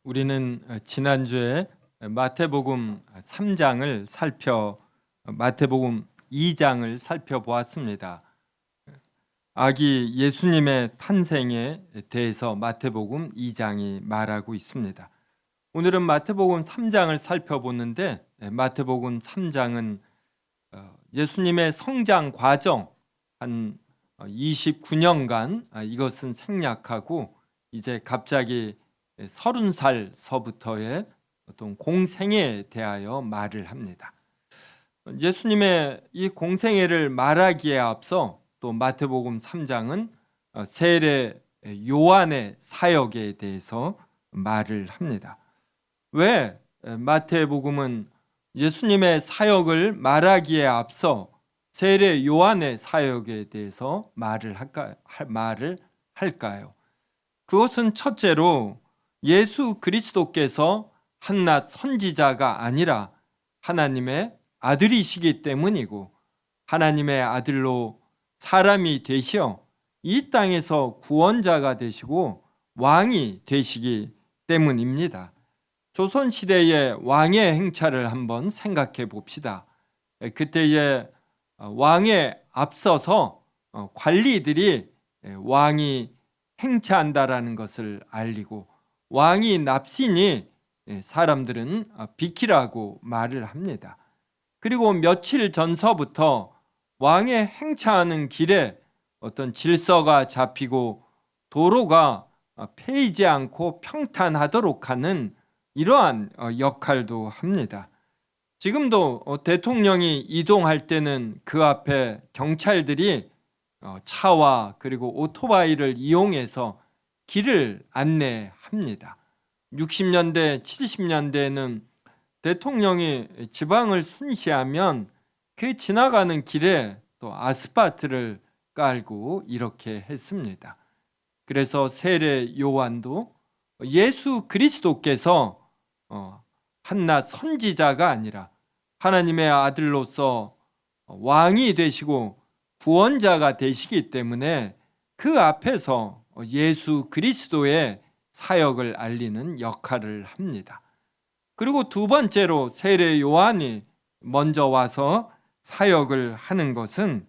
우리는 지난주에 마태복음 3장을 마태복음 2장을 살펴보았습니다. 아기 예수님의 탄생에 대해서 마태복음 2장이 말하고 있습니다. 오늘은 마태복음 3장을 살펴보는데, 마태복음 3장은 예수님의 성장 과정 한 29년간 이것은 생략하고 이제 갑자기 30살서부터의 어떤 공생애에 대하여 말을 합니다. 예수님의 이 공생애를 말하기에 앞서 또 마태복음 3장은 세례 요한의 사역에 대해서 말을 합니다. 왜 마태복음은 예수님의 사역을 말하기에 앞서 세례 요한의 사역에 대해서 말을 할까요? 그것은 첫째로 예수 그리스도께서 한낱 선지자가 아니라 하나님의 아들이시기 때문이고, 하나님의 아들로 사람이 되시어 이 땅에서 구원자가 되시고 왕이 되시기 때문입니다. 조선시대의 왕의 행차를 한번 생각해 봅시다. 그때의 왕에 앞서서 관리들이 왕이 행차한다라는 것을 알리고, 왕이 납시니 사람들은 비키라고 말을 합니다. 그리고 며칠 전서부터 왕의 행차하는 길에 어떤 질서가 잡히고 도로가 패이지 않고 평탄하도록 하는 이러한 역할도 합니다. 지금도 대통령이 이동할 때는 그 앞에 경찰들이 차와 그리고 오토바이를 이용해서 길을 안내합니다. 60년대, 70년대에는 대통령이 지방을 순시하면 그 지나가는 길에 또 아스팔트를 깔고 이렇게 했습니다. 그래서 세례 요한도 예수 그리스도께서 한낱 선지자가 아니라 하나님의 아들로서 왕이 되시고 구원자가 되시기 때문에 그 앞에서 예수 그리스도의 사역을 알리는 역할을 합니다. 그리고 두 번째로 세례 요한이 먼저 와서 사역을 하는 것은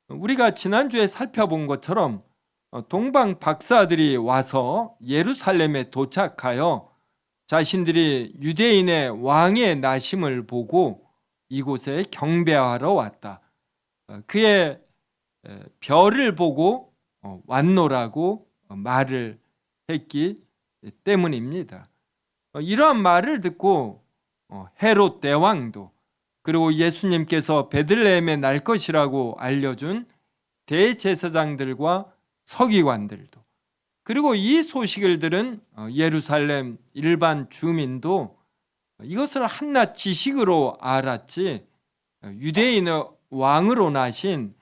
우리가 지난주에 살펴본 것처럼 동방 박사들이 와서 예루살렘에 도착하여 자신들이 유대인의 왕의 나심을 보고 이곳에 경배하러 왔다. 그의 별을 보고 왔노라고 말을 했기 때문입니다. 이러한 말을 듣고 헤롯 대왕도, 그리고 예수님께서 베들레헴에 날 것이라고 알려준 대제사장들과 서기관들도, 그리고 이 소식을 들은 예루살렘 일반 주민도 이것을 한낱 지식으로 알았지 유대인의 왕으로 나신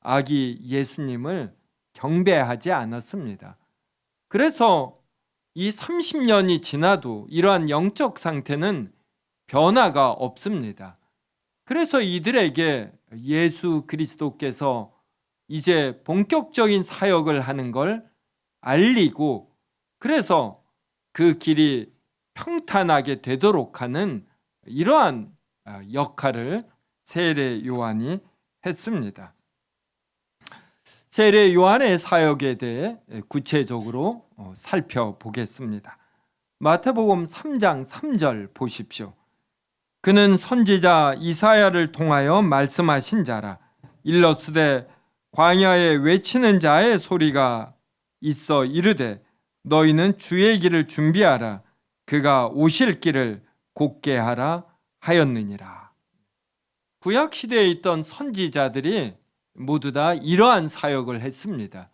아기 예수님을 경배하지 않았습니다. 그래서 이 30년이 지나도 이러한 영적 상태는 변화가 없습니다. 그래서 이들에게 예수 그리스도께서 이제 본격적인 사역을 하는 걸 알리고, 그래서 그 길이 평탄하게 되도록 하는 이러한 역할을 세례 요한이 했습니다. 세례 요한의 사역에 대해 구체적으로 살펴보겠습니다. 마태복음 3장 3절 보십시오. 그는 선지자 이사야를 통하여 말씀하신 자라. 일러스되 광야에 외치는 자의 소리가 있어 이르되 너희는 주의 길을 준비하라. 그가 오실 길을 곧게 하라 하였느니라. 구약 시대에 있던 선지자들이 모두 다 이러한 사역을 했습니다.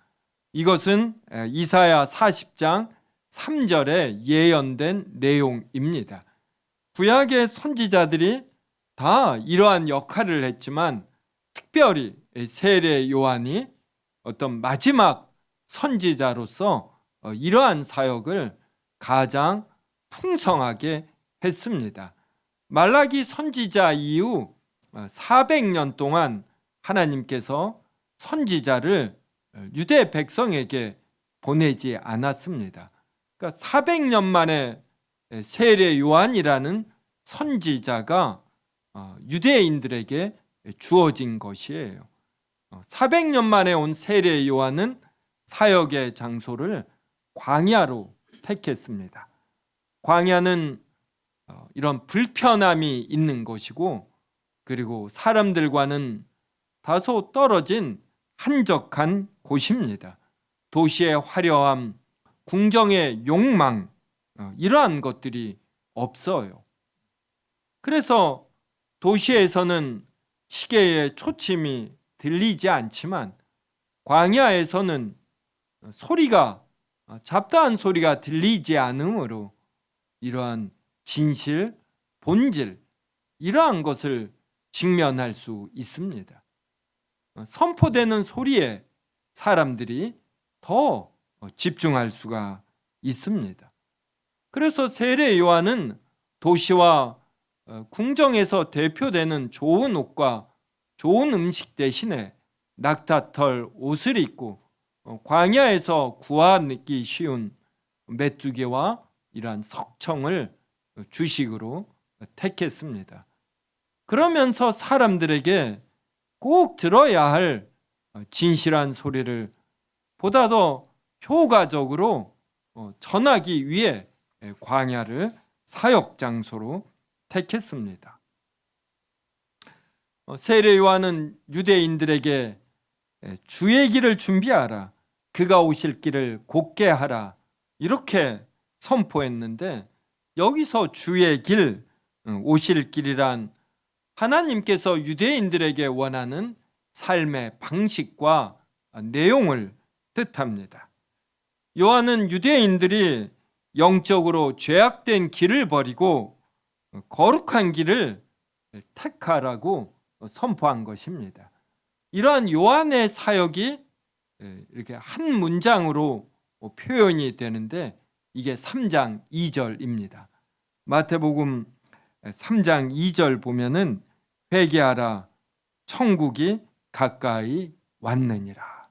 이것은 이사야 40장 3절에 예언된 내용입니다. 구약의 선지자들이 다 이러한 역할을 했지만 특별히 세례 요한이 어떤 마지막 선지자로서 이러한 사역을 가장 풍성하게 했습니다. 말라기 선지자 이후 400년 동안 하나님께서 선지자를 유대 백성에게 보내지 않았습니다. 그러니까 400년 만에 세례 요한이라는 선지자가 유대인들에게 주어진 것이에요. 400년 만에 온 세례 요한은 사역의 장소를 광야로 택했습니다. 광야는 이런 불편함이 있는 것이고, 그리고 사람들과는 다소 떨어진 한적한 곳입니다. 도시의 화려함, 궁정의 욕망, 이러한 것들이 없어요. 그래서 도시에서는 시계의 초침이 들리지 않지만 광야에서는 잡다한 소리가 들리지 않으므로 이러한 진실, 본질, 이러한 것을 직면할 수 있습니다. 선포되는 소리에 사람들이 더 집중할 수가 있습니다. 그래서 세례 요한은 도시와 궁정에서 대표되는 좋은 옷과 좋은 음식 대신에 낙타털 옷을 입고 광야에서 구하기 쉬운 메뚜기와 이러한 석청을 주식으로 택했습니다. 그러면서 사람들에게 꼭 들어야 할 진실한 소리를 보다 더 효과적으로 전하기 위해 광야를 사역 장소로 택했습니다. 세례 요한은 유대인들에게 주의 길을 준비하라, 그가 오실 길을 곧게 하라, 이렇게 선포했는데, 여기서 주의 길, 오실 길이란 하나님께서 유대인들에게 원하는 삶의 방식과 내용을 뜻합니다. 요한은 유대인들이 영적으로 죄악된 길을 버리고 거룩한 길을 택하라고 선포한 것입니다. 이러한 요한의 사역이 이렇게 한 문장으로 표현이 되는데, 이게 3장 2절입니다. 마태복음 3장 2절 보면은 회개하라, 천국이 가까이 왔느니라.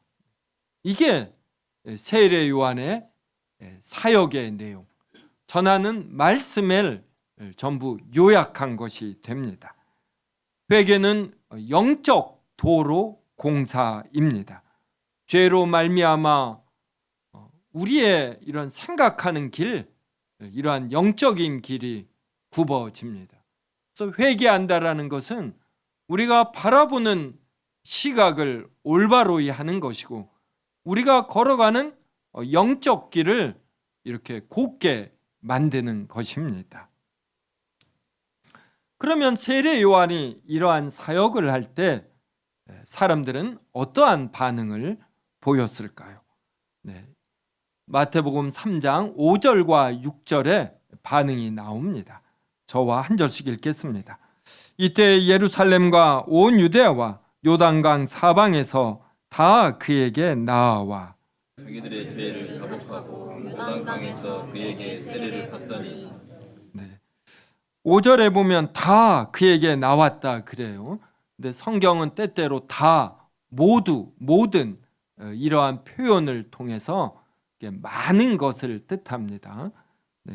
이게 세례 요한의 사역의 내용, 전하는 말씀을 전부 요약한 것이 됩니다. 회개는 영적 도로 공사입니다. 죄로 말미암아 우리의 이런 생각하는 길, 이러한 영적인 길이 굽어집니다. 그래서 회개한다라는 것은 우리가 바라보는 시각을 올바로이 하는 것이고, 우리가 걸어가는 영적 길을 이렇게 곧게 만드는 것입니다. 그러면 세례 요한이 이러한 사역을 할 때 사람들은 어떠한 반응을 보였을까요? 마태복음 3장 5절과 6절에 반응이 나옵니다. 저와 한 절씩 읽겠습니다. 이때 예루살렘과 온 유대아와 요단강 사방에서 다 그에게 나아와 자기들의 죄를 자복하고 요단강에서 그에게 세례를 받더니 5절에 보면 다 그에게 나왔다 그래요. 근데 성경은 때때로 다, 모두, 모든 이러한 표현을 통해서 많은 것을 뜻합니다.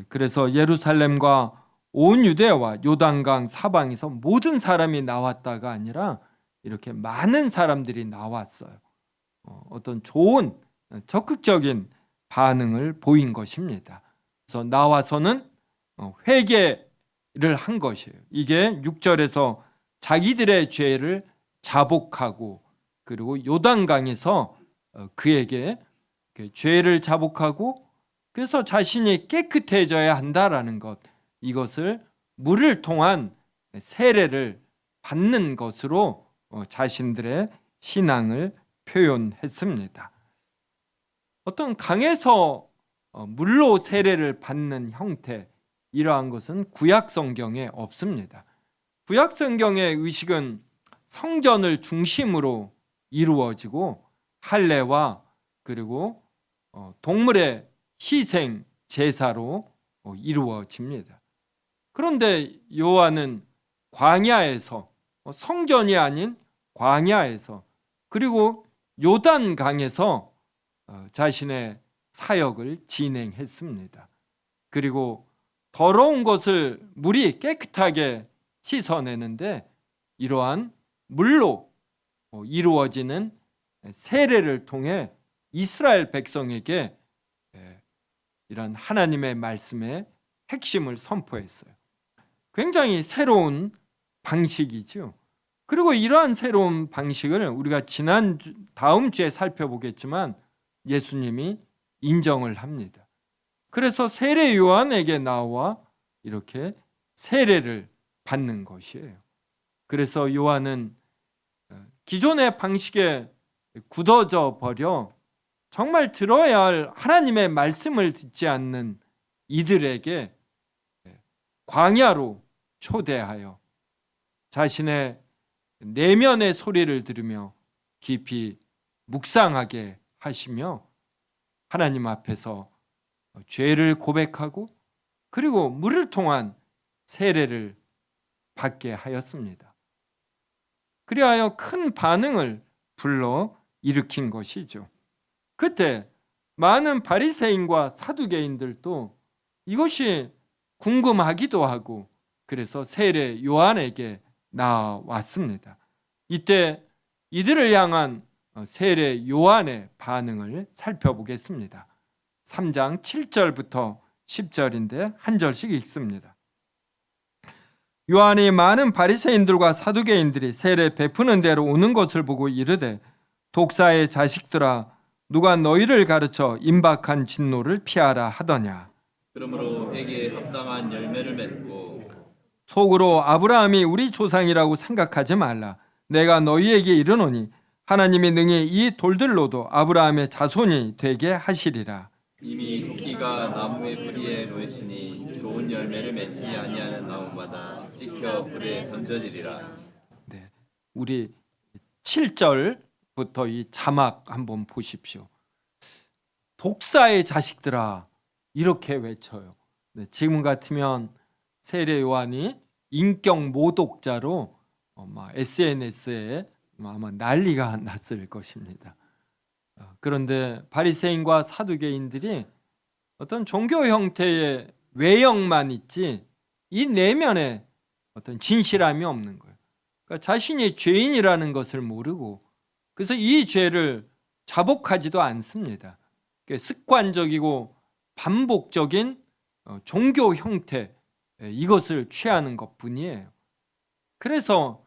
그래서 예루살렘과 온 유대와 요단강 사방에서 모든 사람이 나왔다가 아니라 이렇게 많은 사람들이 나왔어요. 어떤 좋은 적극적인 반응을 보인 것입니다. 그래서 나와서는 회개를 한 것이에요. 이게 6절에서 자기들의 죄를 자복하고, 그리고 요단강에서 그에게 죄를 자복하고, 그래서 자신이 깨끗해져야 한다라는 것, 이것을 물을 통한 세례를 받는 것으로 자신들의 신앙을 표현했습니다. 어떤 강에서 물로 세례를 받는 형태, 이러한 것은 구약 성경에 없습니다. 구약 성경의 의식은 성전을 중심으로 이루어지고 할례와 그리고 동물의 희생 제사로 이루어집니다. 그런데 요한은 광야에서, 성전이 아닌 광야에서, 그리고 요단강에서 자신의 사역을 진행했습니다. 그리고 더러운 것을 물이 깨끗하게 씻어내는데 이러한 물로 이루어지는 세례를 통해 이스라엘 백성에게 이런 하나님의 말씀의 핵심을 선포했어요. 굉장히 새로운 방식이죠. 그리고 이러한 새로운 방식을 우리가 다음 주에 살펴보겠지만 예수님이 인정을 합니다. 그래서 세례 요한에게 나와 이렇게 세례를 받는 것이에요. 그래서 요한은 기존의 방식에 굳어져 버려 정말 들어야 할 하나님의 말씀을 듣지 않는 이들에게 광야로 초대하여 자신의 내면의 소리를 들으며 깊이 묵상하게 하시며 하나님 앞에서 죄를 고백하고 그리고 물을 통한 세례를 받게 하였습니다. 그리하여 큰 반응을 불러 일으킨 것이죠. 그때 많은 바리새인과 사두개인들도 이것이 궁금하기도 하고 그래서 세례 요한에게 나왔습니다. 이때 이들을 향한 세례 요한의 반응을 살펴보겠습니다. 3장 7절부터 10절인데 한 절씩 읽습니다. 요한이 많은 바리새인들과 사두개인들이 세례 베푸는 대로 오는 것을 보고 이르되 독사의 자식들아 누가 너희를 가르쳐 임박한 진노를 피하라 하더냐. 그러므로 회개에 합당한 열매를 맺고 속으로 아브라함이 우리 조상이라고 생각하지 말라. 내가 너희에게 이르노니 하나님이 능히 이 돌들로도 아브라함의 자손이 되게 하시리라. 이미 토끼가 나무의 뿌리에 놓였으니 좋은 열매를 맺지 아니하는 나무마다 찍혀 불에 던져지리라. 네, 우리 7절부터 이 자막 한번 보십시오. 독사의 자식들아 이렇게 외쳐요. 네, 지금 같으면 세례 요한이 인격 모독자로 SNS에 아마 난리가 났을 것입니다. 그런데 바리새인과 사두개인들이 어떤 종교 형태의 외형만 있지 이 내면에 어떤 진실함이 없는 거예요. 그러니까 자신이 죄인이라는 것을 모르고 그래서 이 죄를 자복하지도 않습니다. 습관적이고 반복적인 종교 형태 이것을 취하는 것뿐이에요. 그래서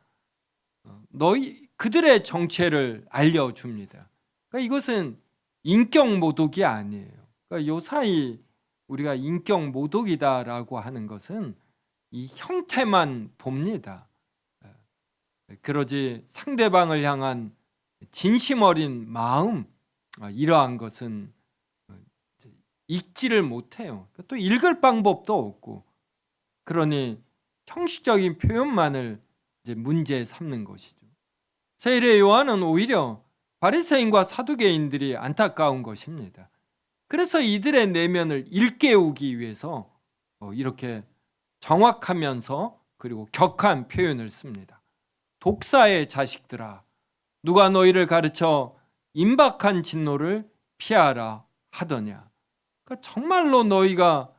그들의 정체를 알려줍니다. 그러니까 이것은 인격 모독이 아니에요. 그러니까 요사이 우리가 인격 모독이다라고 하는 것은 이 형태만 봅니다. 그러지 상대방을 향한 진심 어린 마음 이러한 것은 읽지를 못해요. 또 읽을 방법도 없고 그러니 형식적인 표현만을 이제 문제 삼는 것이죠. 세례 요한은 오히려 바리새인과 사두개인들이 안타까운 것입니다. 그래서 이들의 내면을 일깨우기 위해서 이렇게 정확하면서 그리고 격한 표현을 씁니다. 독사의 자식들아 누가 너희를 가르쳐 임박한 진노를 피하라 하더냐. 그러니까 정말로 너희가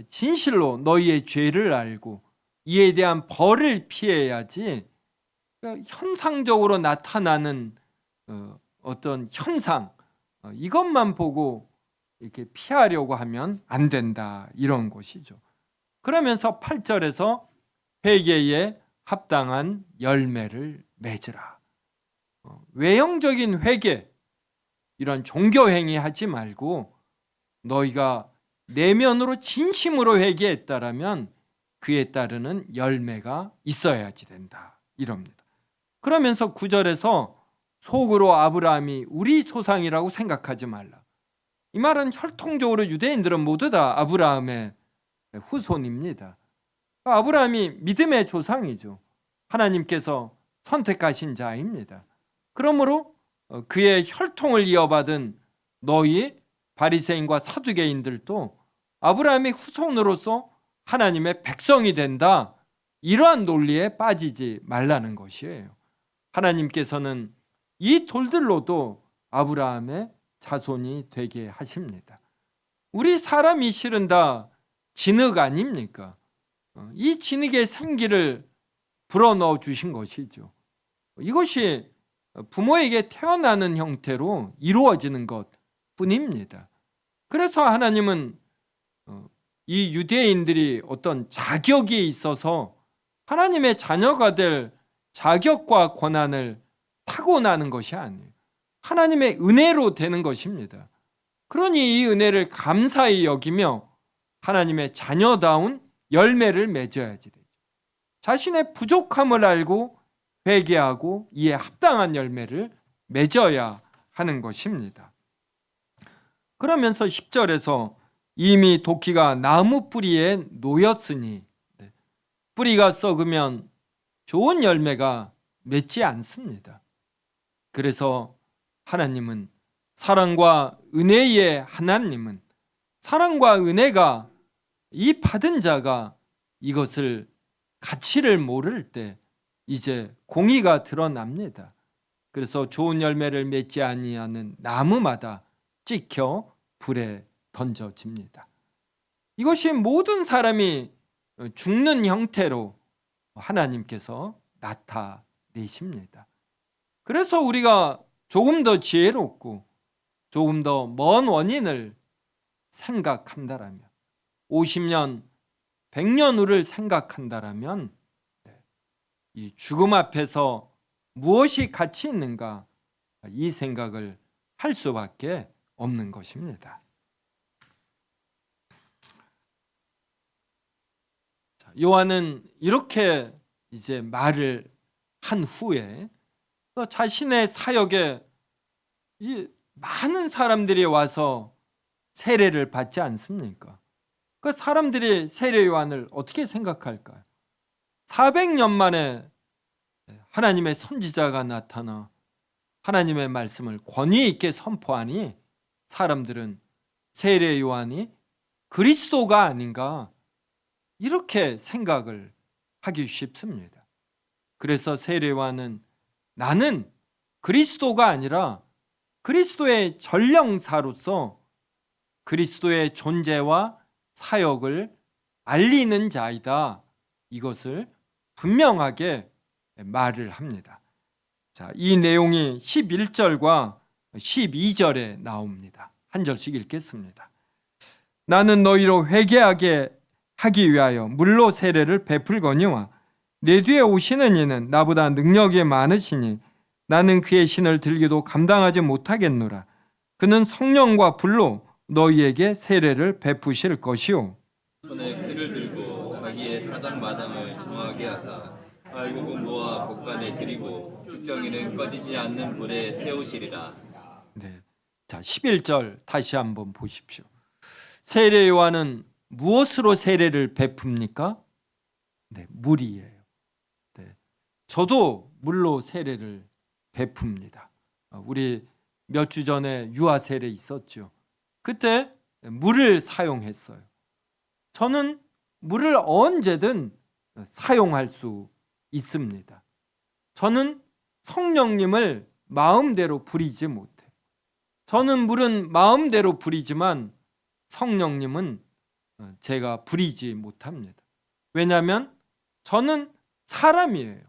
진실로 너희의 죄를 알고 이에 대한 벌을 피해야지 그러니까 현상적으로 나타나는 어떤 현상 이것만 보고 이렇게 피하려고 하면 안 된다 이런 것이죠. 그러면서 8절에서 회개에 합당한 열매를 맺으라. 외형적인 회개 이런 종교 행위 하지 말고 너희가 내면으로 진심으로 회개했다라면 그에 따르는 열매가 있어야지 된다 이럽니다. 그러면서 9절에서 속으로 아브라함이 우리 조상이라고 생각하지 말라. 이 말은 혈통적으로 유대인들은 모두 다 아브라함의 후손입니다. 아브라함이 믿음의 조상이죠. 하나님께서 선택하신 자입니다. 그러므로 그의 혈통을 이어받은 너희 바리새인과 사두개인들도 아브라함의 후손으로서 하나님의 백성이 된다. 이러한 논리에 빠지지 말라는 것이에요. 하나님께서는 이 돌들로도 아브라함의 자손이 되게 하십니다. 우리 사람이 실은 다 진흙 아닙니까? 이 진흙에 생기를 불어넣어 주신 것이죠. 이것이 부모에게 태어나는 형태로 이루어지는 것 뿐입니다. 그래서 하나님은 이 유대인들이 어떤 자격이 있어서 하나님의 자녀가 될 자격과 권한을 타고나는 것이 아니에요. 하나님의 은혜로 되는 것입니다. 그러니 이 은혜를 감사히 여기며 하나님의 자녀다운 열매를 맺어야지 되죠. 자신의 부족함을 알고 회개하고 이에 합당한 열매를 맺어야 하는 것입니다. 그러면서 10절에서 이미 도끼가 나무 뿌리에 놓였으니 뿌리가 썩으면 좋은 열매가 맺지 않습니다. 그래서 하나님은 사랑과 은혜의 하나님은 사랑과 은혜가 이 받은 자가 이것을 가치를 모를 때 이제 공의가 드러납니다. 그래서 좋은 열매를 맺지 아니하는 나무마다 찍혀 불에 던져집니다. 이것이 모든 사람이 죽는 형태로 하나님께서 나타내십니다. 그래서 우리가 조금 더 지혜롭고 조금 더 먼 원인을 생각한다라면 50년, 100년 후를 생각한다라면 이 죽음 앞에서 무엇이 가치 있는가 이 생각을 할 수밖에 없는 것입니다. 요한은 이렇게 이제 말을 한 후에 또 자신의 사역에 이 많은 사람들이 와서 세례를 받지 않습니까? 그 사람들이 세례 요한을 어떻게 생각할까요? 400년 만에 하나님의 선지자가 나타나 하나님의 말씀을 권위 있게 선포하니 사람들은 세례 요한이 그리스도가 아닌가 이렇게 생각을 하기 쉽습니다. 그래서 세례 요한은 나는 그리스도가 아니라 그리스도의 전령사로서 그리스도의 존재와 사역을 알리는 자이다. 이것을 분명하게 말을 합니다. 자, 이 내용이 11절과 12절에 나옵니다. 한 절씩 읽겠습니다. 나는 너희로 회개하게 하기 위하여 물로 세례를 베풀거니와 내 뒤에 오시는 이는 나보다 능력이 많으시니 나는 그의 신을 들기도 감당하지 못하겠노라. 그는 성령과 불로 너희에게 세례를 베푸실 것이요 손에 칼을 들고 자기의 타작 마당을 정하게 하사 알곡은 모아 곡간에 들이고 죽정이는 꺼지지 않는 불에 태우시리라. 네. 자, 11절 다시 한번 보십시오. 세례 요한은 무엇으로 세례를 베풉니까? 네, 물이에요. 네. 저도 물로 세례를 베풉니다. 우리 몇 주 전에 유아 세례 있었죠. 그때 물을 사용했어요. 저는 물을 언제든 사용할 수 있습니다. 저는 성령님을 마음대로 부리지 못해요. 저는 물은 마음대로 부리지만 성령님은 제가 부리지 못합니다. 왜냐하면 저는 사람이에요.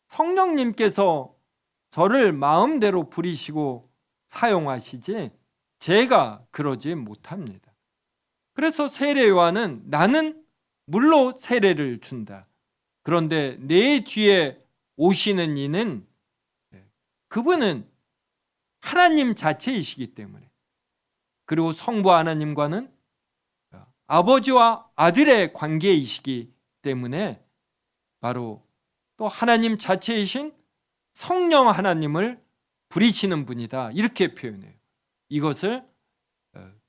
성령님께서 저를 마음대로 부리시고 사용하시지 제가 그러지 못합니다. 그래서 세례 요한은 나는 물로 세례를 준다. 그런데 내 뒤에 오시는 이는 그분은 하나님 자체이시기 때문에 그리고 성부 하나님과는 아버지와 아들의 관계이시기 때문에 바로 또 하나님 자체이신 성령 하나님을 부리시는 분이다. 이렇게 표현해요. 이것을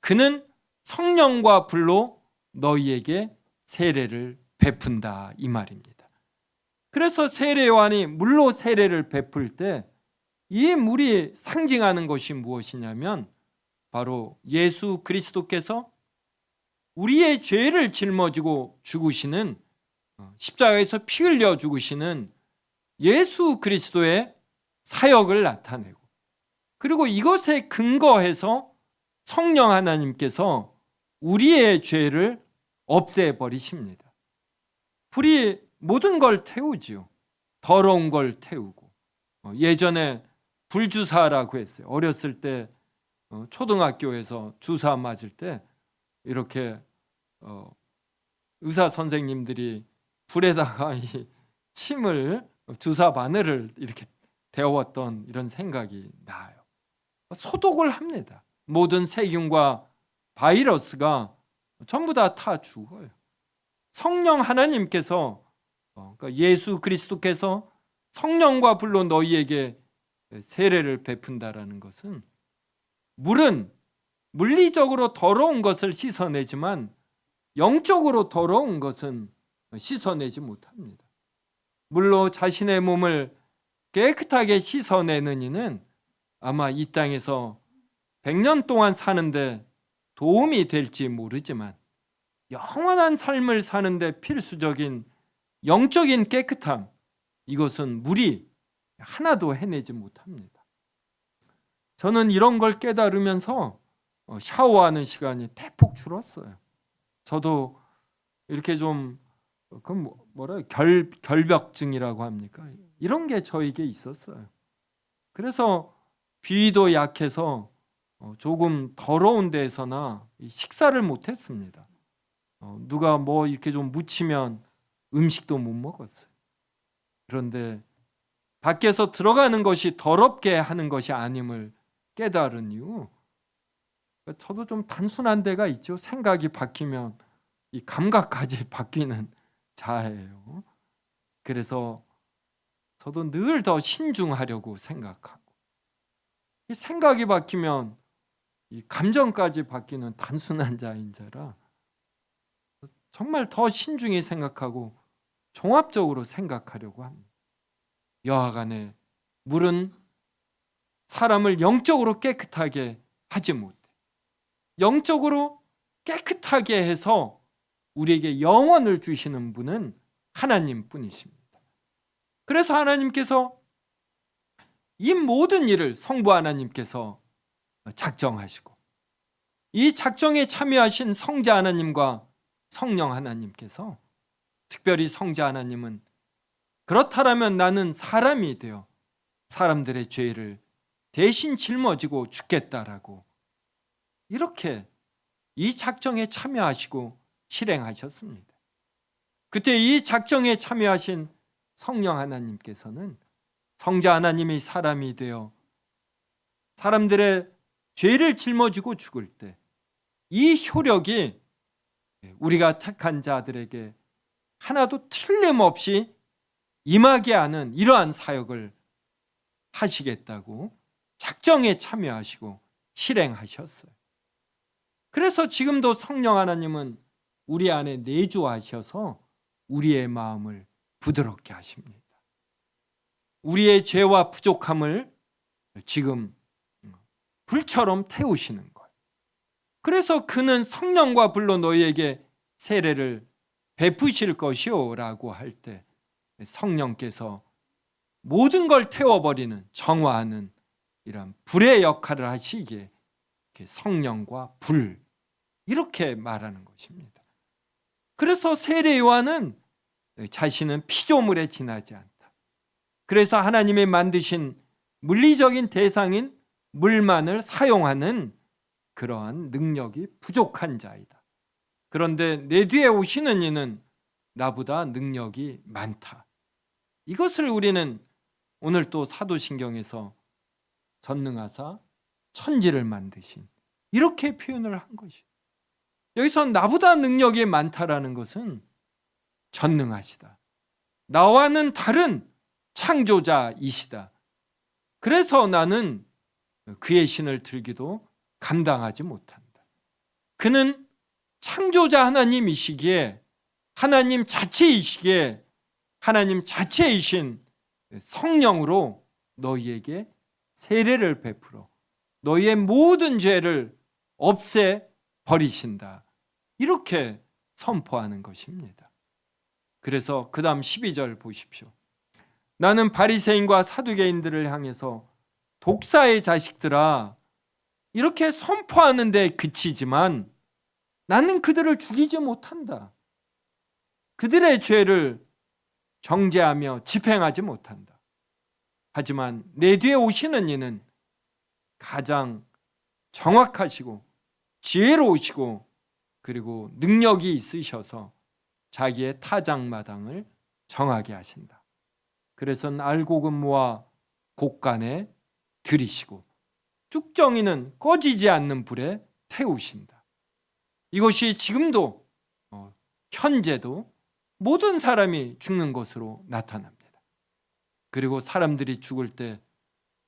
그는 성령과 불로 너희에게 세례를 베푼다 이 말입니다. 그래서 세례 요한이 물로 세례를 베풀 때 이 물이 상징하는 것이 무엇이냐면 바로 예수 그리스도께서 우리의 죄를 짊어지고 죽으시는 십자가에서 피 흘려 죽으시는 예수 그리스도의 사역을 나타내고 그리고 이것에 근거해서 성령 하나님께서 우리의 죄를 없애버리십니다. 불이 모든 걸 태우지요. 더러운 걸 태우고. 예전에 불주사라고 했어요. 어렸을 때 초등학교에서 주사 맞을 때 이렇게 의사 선생님들이 불에다가 이 침을 주사 바늘을 이렇게 데웠던 이런 생각이 나요. 소독을 합니다. 모든 세균과 바이러스가 전부 다 죽어요. 성령 하나님께서 그러니까 예수 그리스도께서 성령과 불로 너희에게 세례를 베푼다라는 것은 물은 물리적으로 더러운 것을 씻어내지만 영적으로 더러운 것은 씻어내지 못합니다. 물로 자신의 몸을 깨끗하게 씻어내는 이는 아마 이 땅에서 100년 동안 사는데 도움이 될지 모르지만 영원한 삶을 사는데 필수적인 영적인 깨끗함, 이것은 물이 하나도 해내지 못합니다. 저는 이런 걸 깨달으면서 샤워하는 시간이 대폭 줄었어요. 저도 이렇게 좀 결벽증이라고 합니까? 이런 게 저에게 있었어요. 그래서 비위도 약해서 조금 더러운 데에서나 식사를 못했습니다. 누가 뭐 이렇게 좀 묻히면 음식도 못 먹었어요. 그런데 밖에서 들어가는 것이 더럽게 하는 것이 아님을 깨달은 이후 저도 좀 단순한 데가 있죠. 생각이 바뀌면 이 감각까지 바뀌는 자예요. 그래서 저도 늘 더 신중하려고 생각하고, 이 생각이 바뀌면 이 감정까지 바뀌는 단순한 자인 자라 정말 더 신중히 생각하고 종합적으로 생각하려고 합니다. 여하간에 물은 사람을 영적으로 깨끗하게 하지 못해. 영적으로 깨끗하게 해서 우리에게 영원을 주시는 분은 하나님 뿐이십니다. 그래서 하나님께서 이 모든 일을 성부 하나님께서 작정하시고, 이 작정에 참여하신 성자 하나님과 성령 하나님께서, 특별히 성자 하나님은 그렇다라면 나는 사람이 되어 사람들의 죄를 대신 짊어지고 죽겠다라고 이렇게 이 작정에 참여하시고 실행하셨습니다. 그때 이 작정에 참여하신 성령 하나님께서는 성자 하나님이 사람이 되어 사람들의 죄를 짊어지고 죽을 때 이 효력이 우리가 택한 자들에게 하나도 틀림없이 임하게 하는 이러한 사역을 하시겠다고 작정에 참여하시고 실행하셨어요. 그래서 지금도 성령 하나님은 우리 안에 내주하셔서 우리의 마음을 부드럽게 하십니다. 우리의 죄와 부족함을 지금 불처럼 태우시는 거예요. 그래서 그는 성령과 불로 너희에게 세례를 베푸실 것이요 라고 할 때 성령께서 모든 걸 태워버리는, 정화하는 이런 불의 역할을 하시기에 성령과 불, 이렇게 말하는 것입니다. 그래서 세례 요한은 자신은 피조물에 지나지 않다. 그래서 하나님이 만드신 물리적인 대상인 물만을 사용하는 그러한 능력이 부족한 자이다. 그런데 내 뒤에 오시는 이는 나보다 능력이 많다. 이것을 우리는 오늘 또 사도신경에서 전능하사 천지를 만드신, 이렇게 표현을 한 것이에요. 여기서 나보다 능력이 많다라는 것은 전능하시다, 나와는 다른 창조자이시다. 그래서 나는 그의 신을 들기도 감당하지 못한다. 그는 창조자 하나님이시기에, 하나님 자체이시기에, 하나님 자체이신 성령으로 너희에게 세례를 베풀어 너희의 모든 죄를 없애 버리신다. 이렇게 선포하는 것입니다. 그래서 그 다음 12절 보십시오. 나는 바리새인과 사두개인들을 향해서 독사의 자식들아, 이렇게 선포하는 데 그치지만 나는 그들을 죽이지 못한다. 그들의 죄를 정죄하며 집행하지 못한다. 하지만 내 뒤에 오시는 이는 가장 정확하시고 지혜로우시고 그리고 능력이 있으셔서 자기의 타작마당을 정하게 하신다. 그래서 날고근무와 곡간에 들이시고 쭉정이는 꺼지지 않는 불에 태우신다. 이것이 지금도 현재도 모든 사람이 죽는 것으로 나타납니다. 그리고 사람들이 죽을 때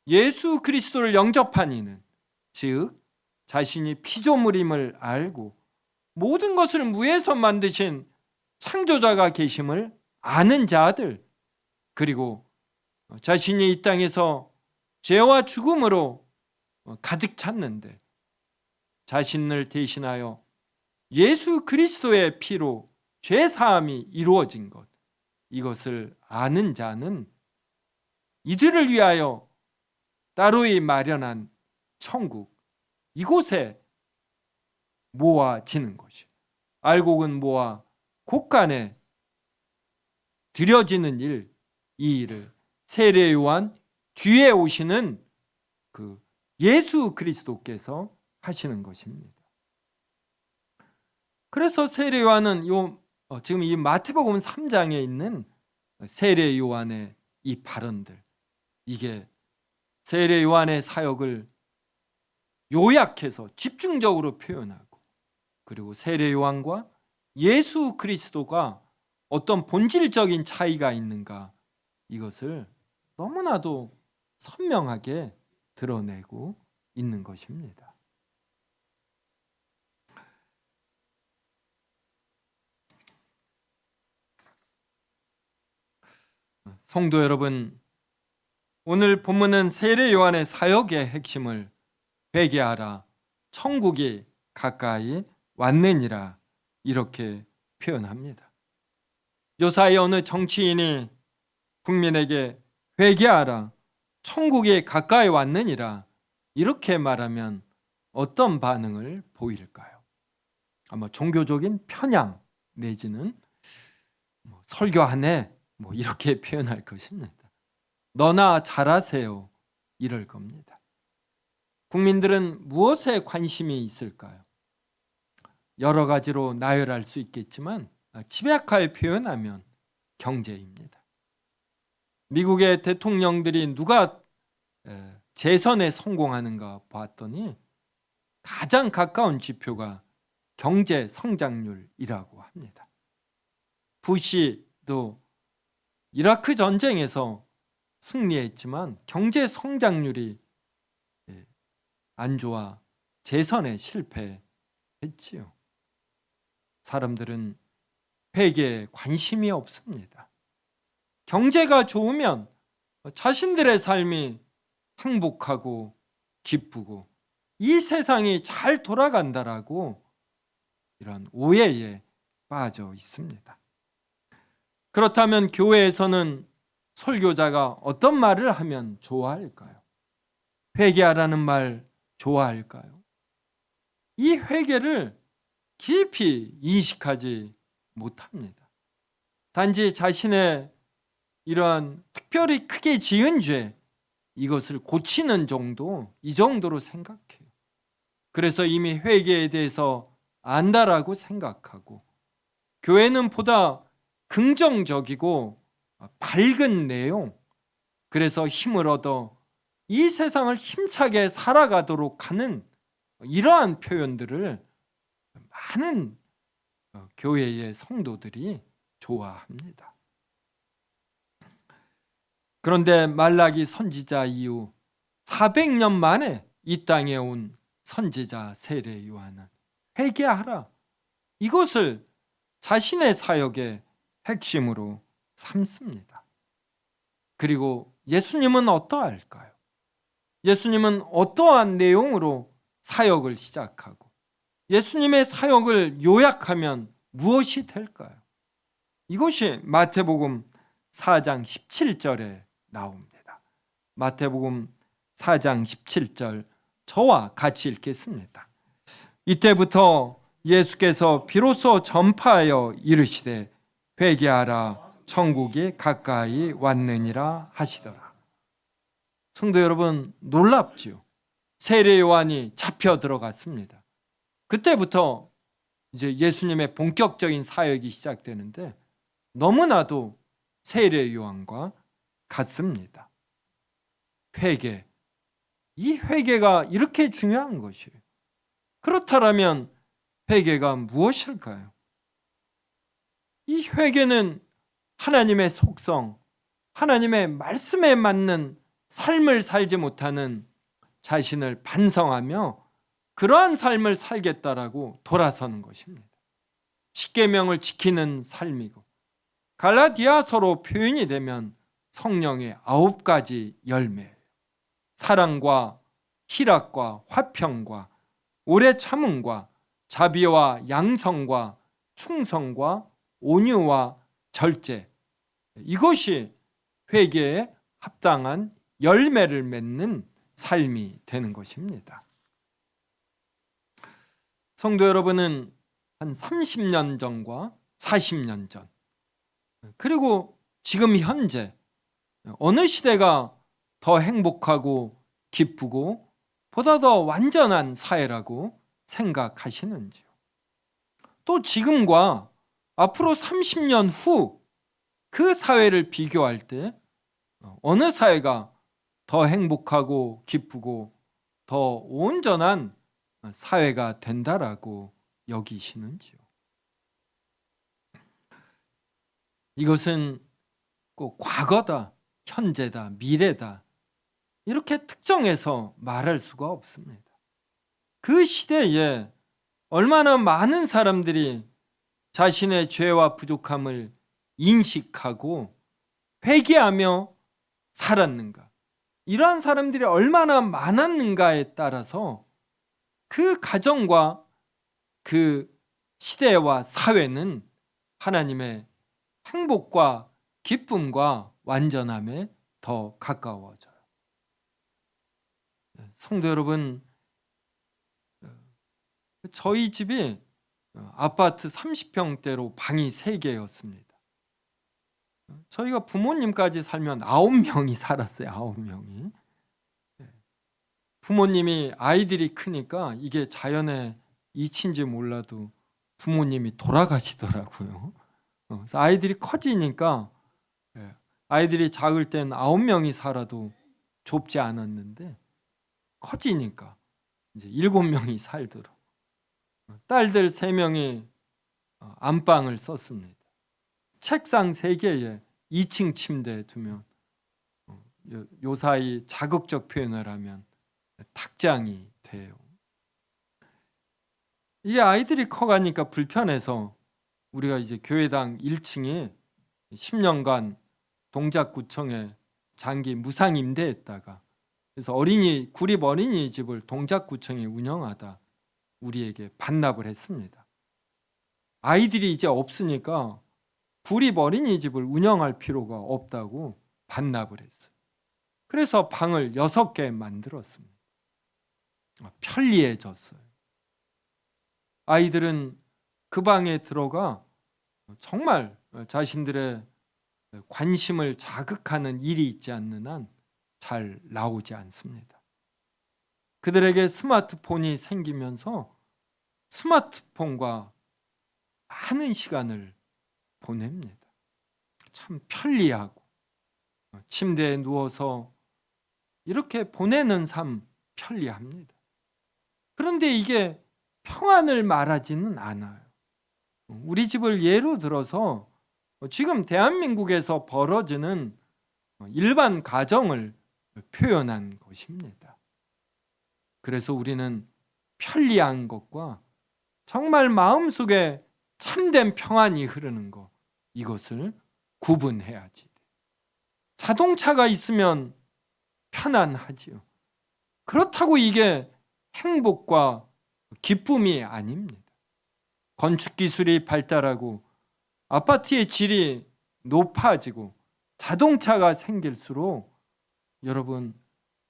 예수 그리스도를 영접한 이는, 즉 자신이 피조물임을 알고 모든 것을 무에서 만드신 창조자가 계심을 아는 자들, 그리고 자신이 이 땅에서 죄와 죽음으로 가득 찼는데 자신을 대신하여 예수 그리스도의 피로 죄 사함이 이루어진 것, 이것을 아는 자는 이들을 위하여 따로이 마련한 천국, 이곳에 모아지는 것이, 알곡은 모아 곡간에 드려지는 일, 이 일을 세례 요한 뒤에 오시는 그 예수 그리스도께서 하시는 것입니다. 그래서 세례 요한은 지금 이 마태복음 3장에 있는 세례 요한의 이 발언들, 이게 세례 요한의 사역을 요약해서 집중적으로 표현하고, 그리고 세례 요한과 예수 그리스도가 어떤 본질적인 차이가 있는가, 이것을 너무나도 선명하게 드러내고 있는 것입니다. 성도 여러분, 오늘 본문은 세례 요한의 사역의 핵심을 회개하라, 천국이 가까이 왔느니라, 이렇게 표현합니다. 요사이 어느 정치인이 국민에게 회개하라, 천국이 가까이 왔느니라 이렇게 말하면 어떤 반응을 보일까요? 아마 종교적인 편향 내지는 설교하네 이렇게 표현할 것입니다. 너나 잘하세요, 이럴 겁니다. 국민들은 무엇에 관심이 있을까요? 여러 가지로 나열할 수 있겠지만 집약하여 표현하면 경제입니다. 미국의 대통령들이 누가 재선에 성공하는가 봤더니 가장 가까운 지표가 경제 성장률이라고 합니다. 부시도 이라크 전쟁에서 승리했지만 경제 성장률이 안 좋아 재선에 실패했지요. 사람들은 회계에 관심이 없습니다. 경제가 좋으면 자신들의 삶이 행복하고 기쁘고 이 세상이 잘 돌아간다라고 이런 오해에 빠져 있습니다. 그렇다면 교회에서는 설교자가 어떤 말을 하면 좋아할까요? 회개하라는 말 좋아할까요? 이 회개를 깊이 인식하지 못합니다. 단지 자신의 이러한 특별히 크게 지은 죄, 이것을 고치는 정도, 이 정도로 생각해요. 그래서 이미 회개에 대해서 안다라고 생각하고, 교회는 보다 긍정적이고 밝은 내용, 그래서 힘을 얻어 이 세상을 힘차게 살아가도록 하는 이러한 표현들을 많은 교회의 성도들이 좋아합니다. 그런데 말라기 선지자 이후 400년 만에 이 땅에 온 선지자 세례 요한은 회개하라, 이것을 자신의 사역의 핵심으로 삼습니다. 그리고 예수님은 어떠할까요? 예수님은 어떠한 내용으로 사역을 시작하고 예수님의 사역을 요약하면 무엇이 될까요? 이것이 마태복음 4장 17절에 나옵니다. 마태복음 4장 17절, 저와 같이 읽겠습니다. 이때부터 예수께서 비로소 전파하여 이르시되 회개하라 천국이 가까이 왔느니라 하시더라. 성도 여러분, 놀랍지요. 세례 요한이 잡혀 들어갔습니다. 그때부터 이제 예수님의 본격적인 사역이 시작되는데 너무나도 세례 요한과 같습니다. 회개. 이 회개가 이렇게 중요한 것이에요. 그렇다면 회개가 무엇일까요? 이 회개는 하나님의 속성, 하나님의 말씀에 맞는 삶을 살지 못하는 자신을 반성하며 그러한 삶을 살겠다라고 돌아서는 것입니다. 십계명을 지키는 삶이고, 갈라디아서로 표현이 되면 성령의 9가지 열매예요. 사랑과 희락과 화평과 오래 참음과 자비와 양성과 충성과 온유와 절제, 이것이 회개에 합당한 열매를 맺는 삶이 되는 것입니다. 성도 여러분은 한 30년 전과 40년 전, 그리고 지금 현재 어느 시대가 더 행복하고 기쁘고 보다 더 완전한 사회라고 생각하시는지요? 또 지금과 앞으로 30년 후 그 사회를 비교할 때 어느 사회가 더 행복하고 기쁘고 더 온전한 사회가 된다라고 여기시는지요? 이것은 꼭 과거다, 현재다, 미래다 이렇게 특정해서 말할 수가 없습니다. 그 시대에 얼마나 많은 사람들이 자신의 죄와 부족함을 인식하고 회개하며 살았는가, 이러한 사람들이 얼마나 많았는가에 따라서 그 가정과 그 시대와 사회는 하나님의 행복과 기쁨과 완전함에 더 가까워져요. 성도 여러분, 저희 집이 아파트 30평대로 방이 3개였습니다. 저희가 부모님까지 살면 9명이 살았어요. 9명이. 부모님이 아이들이 크니까 이게 자연의 이치인지 몰라도 부모님이 돌아가시더라고요. 그래서 아이들이 커지니까, 아이들이 작을 땐 9명이 살아도 좁지 않았는데 커지니까 이제 7명이 살도록 딸들 3명이 안방을 썼습니다. 책상 3개에 2층 침대 두면 요사이 자극적 표현을 하면 탁장이 돼요. 이 아이들이 커가니까 불편해서 우리가 이제 교회당 1층에 10년간 동작구청에 장기 무상 임대했다가, 그래서 구립 어린이집을 동작구청이 운영하다 우리에게 반납을 했습니다. 아이들이 이제 없으니까 구립 어린이집을 운영할 필요가 없다고 반납을 했어요. 그래서 방을 6개 만들었습니다. 편리해졌어요. 아이들은 그 방에 들어가 정말 자신들의 관심을 자극하는 일이 있지 않는 한 잘 나오지 않습니다. 그들에게 스마트폰이 생기면서 스마트폰과 많은 시간을 보냅니다. 참 편리하고 침대에 누워서 이렇게 보내는 삶 편리합니다. 그런데 이게 평안을 말하지는 않아요. 우리 집을 예로 들어서 지금 대한민국에서 벌어지는 일반 가정을 표현한 것입니다. 그래서 우리는 편리한 것과 정말 마음속에 참된 평안이 흐르는 것, 이것을 구분해야지. 자동차가 있으면 편안하지요. 그렇다고 이게 행복과 기쁨이 아닙니다. 건축 기술이 발달하고 아파트의 질이 높아지고 자동차가 생길수록 여러분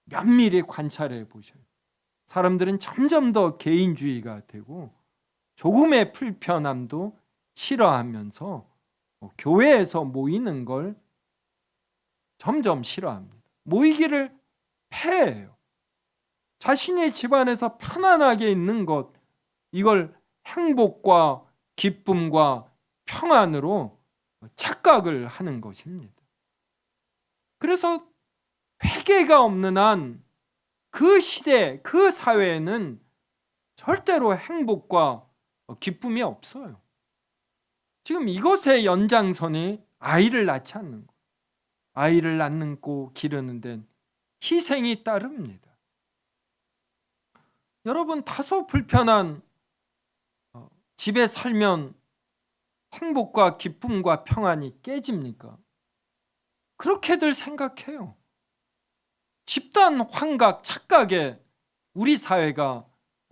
면밀히 관찰해 보셔요. 사람들은 점점 더 개인주의가 되고 조금의 불편함도 싫어하면서 교회에서 모이는 걸 점점 싫어합니다. 모이기를 폐해요. 자신의 집안에서 편안하게 있는 것, 이걸 행복과 기쁨과 평안으로 착각을 하는 것입니다. 그래서 회개가 없는 한 그 시대, 그 사회에는 절대로 행복과 기쁨이 없어요. 지금 이것의 연장선이 아이를 낳지 않는 것. 아이를 낳고 기르는 데는 희생이 따릅니다. 여러분, 다소 불편한 집에 살면 행복과 기쁨과 평안이 깨집니까? 그렇게들 생각해요. 집단 환각, 착각에 우리 사회가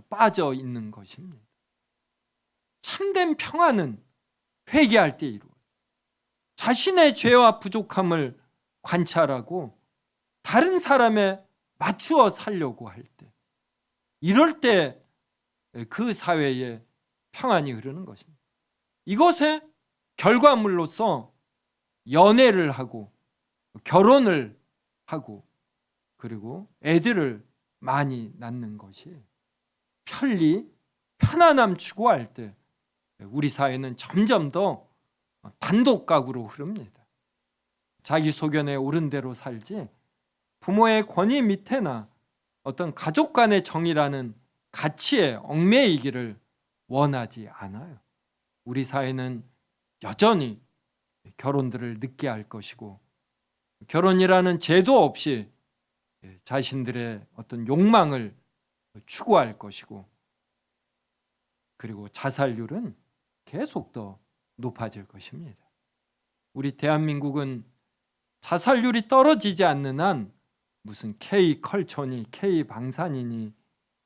빠져 있는 것입니다. 참된 평안은 회개할 때 이루어져요. 자신의 죄와 부족함을 관찰하고 다른 사람에 맞추어 살려고 할 때, 이럴 때 그 사회에 평안이 흐르는 것입니다. 이것의 결과물로서 연애를 하고 결혼을 하고 그리고 애들을 많이 낳는 것이 편리, 편안함 추구할 때 우리 사회는 점점 더 단독 가구로 흐릅니다. 자기 소견에 옳은 대로 살지 부모의 권위 밑에나 어떤 가족 간의 정의라는 가치에 얽매이기를 원하지 않아요. 우리 사회는 여전히 결혼들을 늦게 할 것이고 결혼이라는 제도 없이 자신들의 어떤 욕망을 추구할 것이고 그리고 자살률은 계속 더 높아질 것입니다. 우리 대한민국은 자살률이 떨어지지 않는 한 무슨 K컬처니 K방산이니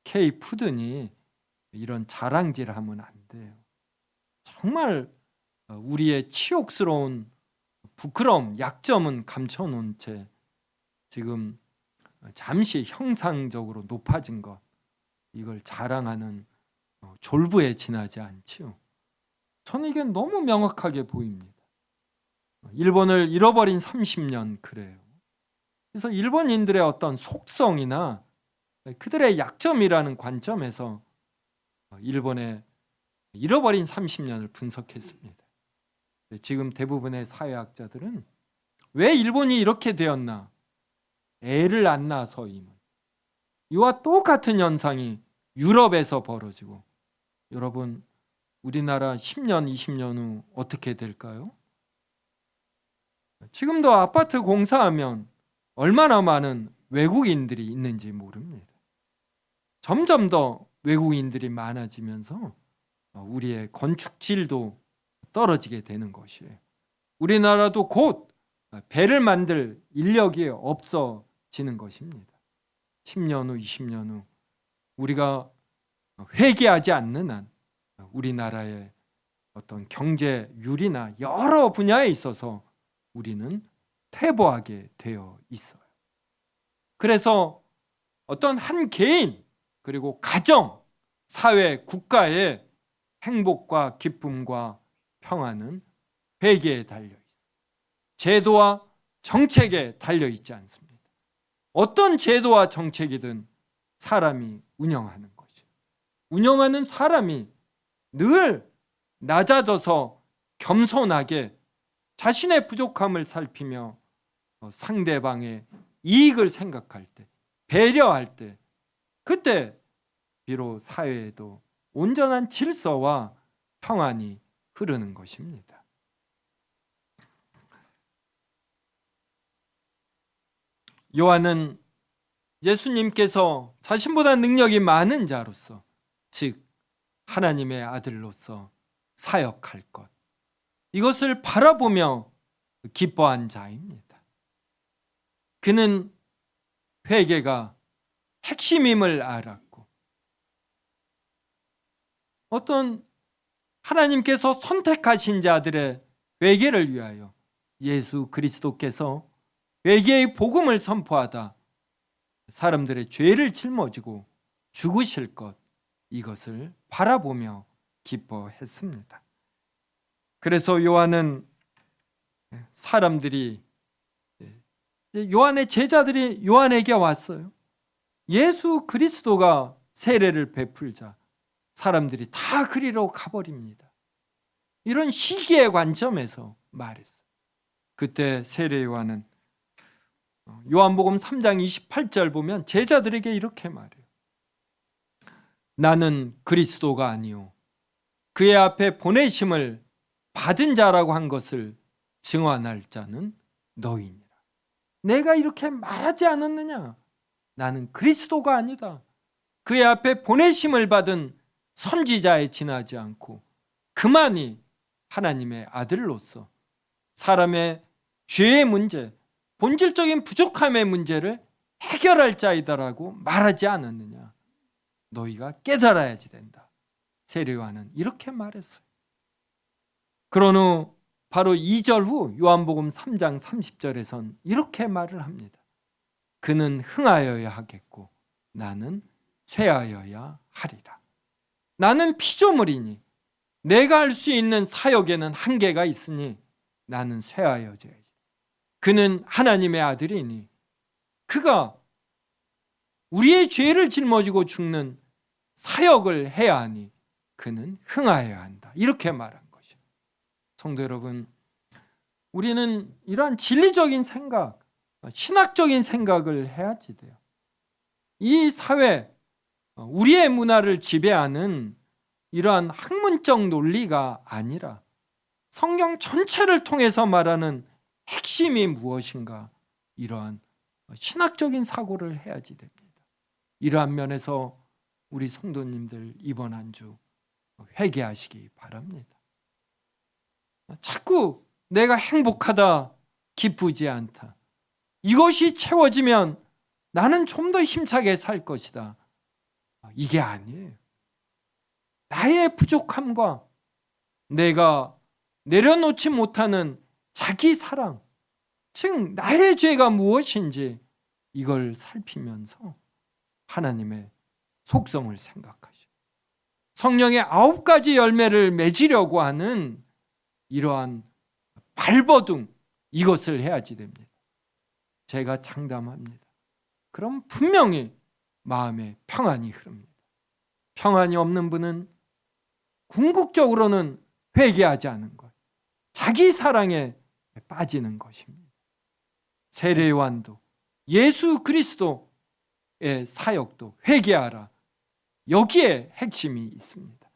K푸드니 이런 자랑질을 하면 안 돼요. 정말 우리의 치욕스러운 부끄러움, 약점은 감춰놓은 채 지금 잠시 형상적으로 높아진 것, 이걸 자랑하는 졸부에 지나지 않지요. 저는 이게 너무 명확하게 보입니다. 일본을 잃어버린 30년 그래요. 그래서 일본인들의 어떤 속성이나 그들의 약점이라는 관점에서 일본의 잃어버린 30년을 분석했습니다. 지금 대부분의 사회학자들은 왜 일본이 이렇게 되었나? 애를 안 낳아서임. 이와 똑같은 현상이 유럽에서 벌어지고, 여러분 우리나라 10년, 20년 후 어떻게 될까요? 지금도 아파트 공사하면 얼마나 많은 외국인들이 있는지 모릅니다. 점점 더 외국인들이 많아지면서 우리의 건축 질도 떨어지게 되는 것이에요. 우리나라도 곧 배를 만들 인력이 없어지는 것입니다. 10년 후, 20년 후 우리가 회개하지 않는 한 우리나라의 어떤 경제율이나 여러 분야에 있어서 우리는 퇴보하게 되어 있어요. 그래서 어떤 한 개인 그리고 가정, 사회, 국가의 행복과 기쁨과 평안은 회개에 달려있어요. 제도와 정책에 달려있지 않습니다. 어떤 제도와 정책이든 사람이 운영하는 것이에요. 운영하는 사람이 늘 낮아져서 겸손하게 자신의 부족함을 살피며 상대방의 이익을 생각할 때, 배려할 때, 그때 비록 사회에도 온전한 질서와 평안이 흐르는 것입니다. 요한은 예수님께서 자신보다 능력이 많은 자로서, 즉 하나님의 아들로서 사역할 것, 이것을 바라보며 기뻐한 자입니다. 그는 회개가 핵심임을 알았고 어떤 하나님께서 선택하신 자들의 회개를 위하여 예수 그리스도께서 회개의 복음을 선포하다 사람들의 죄를 짊어지고 죽으실 것, 이것을 바라보며 기뻐했습니다. 그래서 요한은 사람들이 요한의 제자들이 요한에게 왔어요. 예수 그리스도가 세례를 베풀자 사람들이 다 그리로 가버립니다. 이런 시기의 관점에서 말했어요. 그때 세례 요한은 요한복음 3장 28절 보면 제자들에게 이렇게 말해요. 나는 그리스도가 아니요 그의 앞에 보내심을 받은 자라고 한 것을 증언할 자는 너희니라. 내가 이렇게 말하지 않았느냐? 나는 그리스도가 아니다. 그의 앞에 보내심을 받은 선지자에 지나지 않고 그만이 하나님의 아들로서 사람의 죄의 문제, 본질적인 부족함의 문제를 해결할 자이다라고 말하지 않았느냐? 너희가 깨달아야지 된다. 세례 요한은 이렇게 말했어요. 그런 후 바로 2절 후 요한복음 3장 30절에선 이렇게 말을 합니다. 그는 흥하여야 하겠고 나는 쇠하여야 하리라. 나는 피조물이니 내가 할 수 있는 사역에는 한계가 있으니 나는 쇠하여져야지. 그는 하나님의 아들이니 그가 우리의 죄를 짊어지고 죽는 사역을 해야 하니 그는 흥하여야 한다. 이렇게 말한 것이죠. 성도 여러분, 우리는 이러한 진리적인 생각, 신학적인 생각을 해야지 돼요. 이 사회, 우리의 문화를 지배하는 이러한 학문적 논리가 아니라 성경 전체를 통해서 말하는 핵심이 무엇인가, 이러한 신학적인 사고를 해야지 됩니다. 이러한 면에서 우리 성도님들 이번 한 주 회개하시기 바랍니다. 자꾸 내가 행복하다, 기쁘지 않다, 이것이 채워지면 나는 좀 더 힘차게 살 것이다, 이게 아니에요. 나의 부족함과 내가 내려놓지 못하는 자기 사랑, 즉 나의 죄가 무엇인지 이걸 살피면서 하나님의 속성을 생각하시고 성령의 9가지 열매를 맺으려고 하는 이러한 발버둥, 이것을 해야지 됩니다. 제가 장담합니다. 그럼 분명히 마음에 평안이 흐릅니다. 평안이 없는 분은 궁극적으로는 회개하지 않은 것, 자기 사랑에 빠지는 것입니다. 세례 요한도 예수 그리스도의 사역도 회개하라, 여기에 핵심이 있습니다.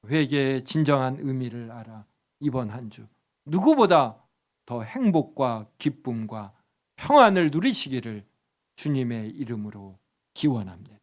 회개의 진정한 의미를 알아 이번 한 주 누구보다 더 행복과 기쁨과 평안을 누리시기를 주님의 이름으로 기원합니다.